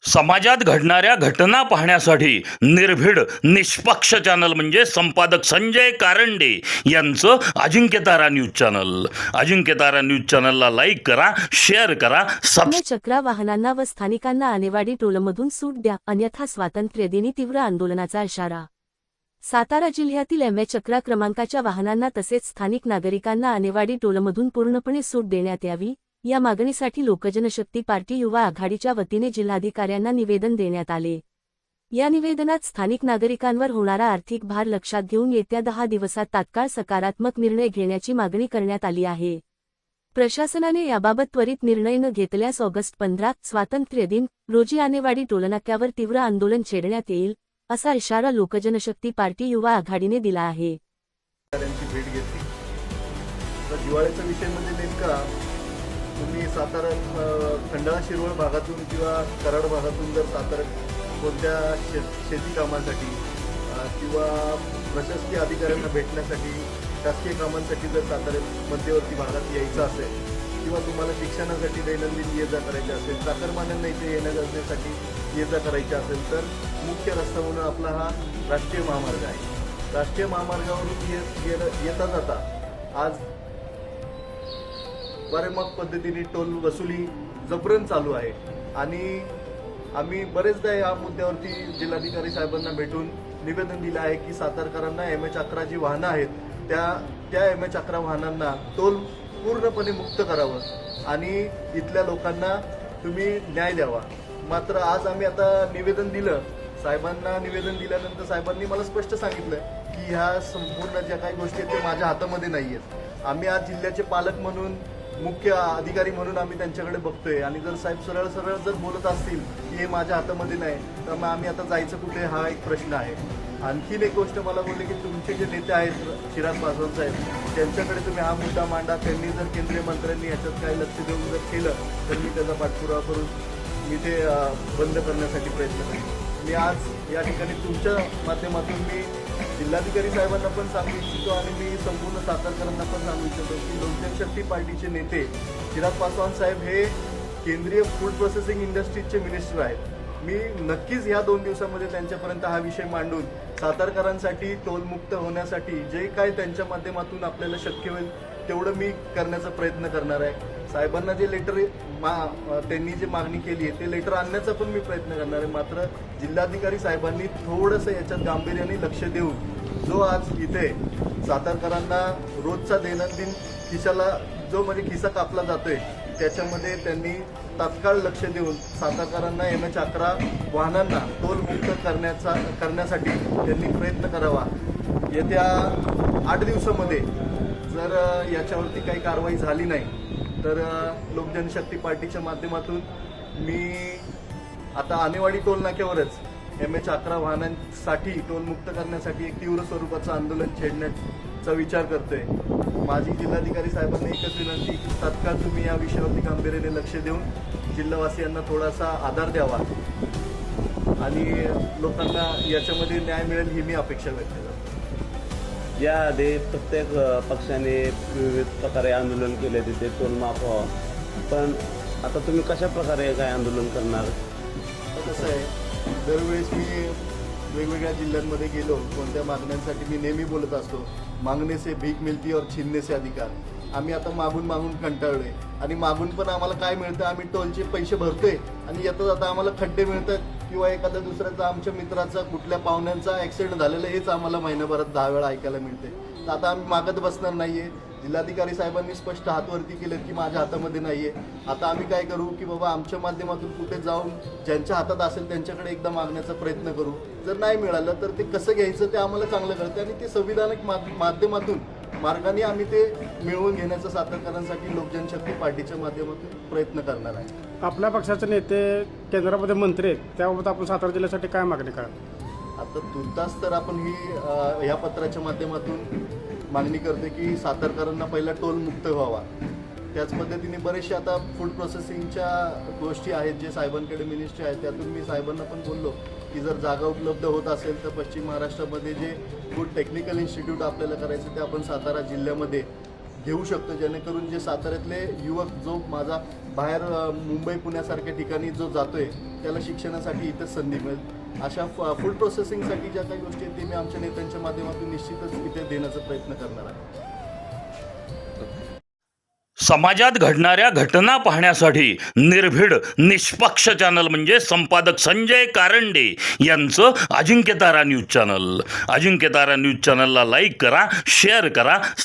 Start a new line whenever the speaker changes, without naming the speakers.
समाजात घडणाऱ्या घटना पाहण्यासाठी निर्भीड निष्पक्ष चॅनल म्हणजे संपादक संजय कारंडे यांचं Ajinkyatara news channel. Ajinkyatara news चॅनलला लाईक करा, शेअर करा,
चक्रा वाहनांना व स्थानिकांना आणेवाडी टोलमधून सूट द्या, अन्यथा स्वातंत्र्यदिनी तीव्र आंदोलनाचा इशारा. सातारा जिल्ह्यातील चक्रा क्रमांकाच्या वाहनांना तसेच स्थानिक नागरिकांना आणेवाडी टोलमधून पूर्णपणे सूट देण्यात यावी, या मागणीसाठी लोकजनशक्ती पार्टी युवा आघाडीच्या वतीने जिल्हाधिकाऱ्यांना निवेदन देण्यात आले. या निवेदनात स्थानिक नागरिकांवर होणारा आर्थिक भार लक्षात घेऊन येत्या 10 दिवसात तात्काळ सकारात्मक निर्णय घेण्याची मागणी करण्यात आली आहे. प्रशासनाने याबाबत त्वरित निर्णय न घेतल्यास ऑगस्ट 15 स्वातंत्र्य दिन रोजी आणेवाडी टोलनाक्यावर तीव्र आंदोलन छेडण्यात येईल, असा इशारा लोकजनशक्ती पार्टी युवा आघाडीने दिला आहे.
भेट घेतली तर दिवाळीचा विषय म्हणजे नेमका तुम्ही सातारा खंडाळा शिरवळ भागातून किंवा कराड भागातून जर सातारा कोणत्या शेती कामासाठी किंवा प्रशासकीय अधिकाऱ्यांना भेटण्यासाठी शासकीय कामांसाठी जर सातारा मध्यवर्ती भागात यायचं असेल किंवा तुम्हाला शिक्षणासाठी दैनंदिन ये जा करायचे असेल, चाकरमान्यांना इथे येण्यासाठी ये जा करायची असेल तर मुख्य रस्ता म्हणून आपला हा राष्ट्रीय महामार्ग आहे. राष्ट्रीय महामार्गावरून येता जाता आज वारेमाप पद्धतीने टोल वसुली जबरन चालू आहे आणि आम्ही बरेचदा या मुद्द्यावरती जिल्हाधिकारी साहेबांना भेटून निवेदन दिलं आहे की सातारकरांना MH11 जी वाहनं आहेत त्या MH11 वाहनांना टोल पूर्णपणे मुक्त करावं आणि इथल्या लोकांना तुम्ही न्याय द्यावा. मात्र आज आम्ही आता निवेदन दिलं साहेबांना. निवेदन दिल्यानंतर साहेबांनी मला स्पष्ट सांगितलं की ह्या संपूर्ण ज्या काही गोष्टी आहेत ते माझ्या हातामध्ये नाही आहेत. आम्ही आज जिल्ह्याचे पालक म्हणून, मुख्य अधिकारी म्हणून आम्ही त्यांच्याकडे बघतोय आणि जर साहेब सरळ सरळ जर बोलत असतील की हे माझ्या हातामध्ये नाही तर मग आम्ही आता जायचं कुठे हा एक प्रश्न आहे. आणखीन एक गोष्ट मला बोलले की तुमचे जे नेते आहेत चिराग पासवान साहेब त्यांच्याकडे तुम्ही हा मुद्दा मांडा. त्यांनी जर केंद्रीय मंत्र्यांनी याच्यात काही लक्ष देऊन जर केलं तर मी त्याचा पाठपुरावा करून मी ते बंद करण्यासाठी प्रयत्न करेन. मी आज या ठिकाणी तुमच्या माध्यमातून मी जिल्हाधिकारी साहेबांना पण सांगू इच्छितो आणि मी संपूर्ण सातारकरांना पण सांगू इच्छितो की लोकजनशक्ती पार्टीचे नेते चिराग पासवान साहेब हे केंद्रीय फूड प्रोसेसिंग इंडस्ट्रीजचे मिनिस्टर आहेत. मी नक्कीच ह्या 2 दिवसामध्ये त्यांच्यापर्यंत हा विषय मांडून सातारकरांसाठी टोलमुक्त होण्यासाठी जे काय त्यांच्या माध्यमातून आपल्याला शक्य होईल तेवढं मी करण्याचा प्रयत्न करणार आहे. साहेबांना जे लेटर त्यांनी जे मागणी केली आहे ते लेटर आणण्याचा पण मी प्रयत्न करणार आहे. मात्र जिल्हाधिकारी साहेबांनी थोडंसं याच्यात गांभीर्याने लक्ष देऊन जो आज इथे सातारकरांना रोजचा दैनंदिन खिशाला जो म्हणजे खिसा कापला जातोय त्याच्यामध्ये त्यांनी तात्काळ लक्ष देऊन सातारकरांना MH11 वाहनांना टोलमुक्त करण्यासाठी त्यांनी प्रयत्न करावा. येत्या 8 दिवसामध्ये जर याच्यावरती काही कारवाई झाली नाही तर लोकजनशक्ती पार्टीच्या माध्यमातून मी आता आणेवाडी टोल नाक्यावरच MH11 वाहनांसाठी टोलमुक्त करण्यासाठी एक तीव्र स्वरूपाचं आंदोलन छेडण्याचा विचार करतोय. माझी जिल्हाधिकारी साहेबांना एकच विनंती की तात्काळ तुम्ही या विषयावरती गांभीर्याने लक्ष देऊन जिल्हावासियांना थोडासा आधार द्यावा आणि लोकांना याच्यामध्ये न्याय मिळेल ही मी अपेक्षा व्यक्त करतो.
याआधी प्रत्येक पक्षाने विविध प्रकारे आंदोलन केले तिथे टोल माफ व्हावा, पण आता तुम्ही कशा प्रकारे काय आंदोलन करणार?
कसं आहे, दरवेळेस मी वेगवेगळ्या जिल्ह्यांमध्ये गेलो कोणत्या मागण्यांसाठी मी नेहमी बोलत असतो, मागणे से भीक मिळती और छीनने से अधिकार. आम्ही आता मागून कंटाळलोय आणि मागून पण आम्हाला काय मिळतं, आम्ही टोलचे पैसे भरतोय आणि येता जाता आम्हाला खड्डे मिळतात किंवा एखाद्या दुसऱ्याचा आमच्या मित्राचा कुठल्या पाहुण्यांचा ॲक्सिडेंट झालेला हेच आम्हाला महिनाभरात 10 वेळा ऐकायला मिळते. तर आता आम्ही मागत बसणार नाही आहे. जिल्हाधिकारी साहेबांनी स्पष्ट हातवरती केलेत की माझ्या हातामध्ये नाही आहे. आता आम्ही काय करू की बाबा आमच्या माध्यमातून कुठे जाऊन ज्यांच्या हातात असेल त्यांच्याकडे एकदा मागण्याचा प्रयत्न करू. जर नाही मिळालं तर ते कसं घ्यायचं ते आम्हाला चांगलं कळतं आणि ते संविधानिक माध्यमातून मार्गाने आम्ही ते मिळवून घेण्याचा सातारकरांसाठी लोकजनशक्ती पार्टीच्या माध्यमातून प्रयत्न करणार आहे.
आपल्या पक्षाचे नेते केंद्रामध्ये मंत्री आहेत, त्याबाबत आपण सातारा जिल्ह्यासाठी काय मागणी करा?
आता तुर्तास तर आपण ह्या पत्राच्या माध्यमातून मागणी करते की सातारकरांना पहिला टोल मुक्त व्हावा. त्याच पद्धतीने बरेचसे आता फूड प्रोसेसिंगच्या गोष्टी आहेत जे साहेबांकडे मिनिस्ट्री आहेत. त्यातून मी साहेबांना पण बोललो की जर जागा उपलब्ध होत असेल तर पश्चिम महाराष्ट्रामध्ये जे फूड टेक्निकल इन्स्टिट्यूट आपल्याला करायचं ते आपण सातारा जिल्ह्यामध्ये घेऊ शकतो, जेणेकरून जे साताऱ्यातले युवक जो माझा बाहेर मुंबई पुण्यासारख्या ठिकाणी जो जातोय त्याला शिक्षणासाठी इथं संधी मिळेल. अशा फूड प्रोसेसिंगसाठी ज्या काही गोष्टी आहेत ते मी आमच्या नेत्यांच्या माध्यमातून निश्चितच इथे देण्याचा प्रयत्न करणार आहे.
समाजात घडणाऱ्या घटना पाहण्यासाठी निर्भीड निष्पक्ष चॅनल म्हणजे संपादक संजय कारंडे यांचं Ajinkyatara news channel. Ajinkyatara news चॅनलला लाईक करा, शेअर करा,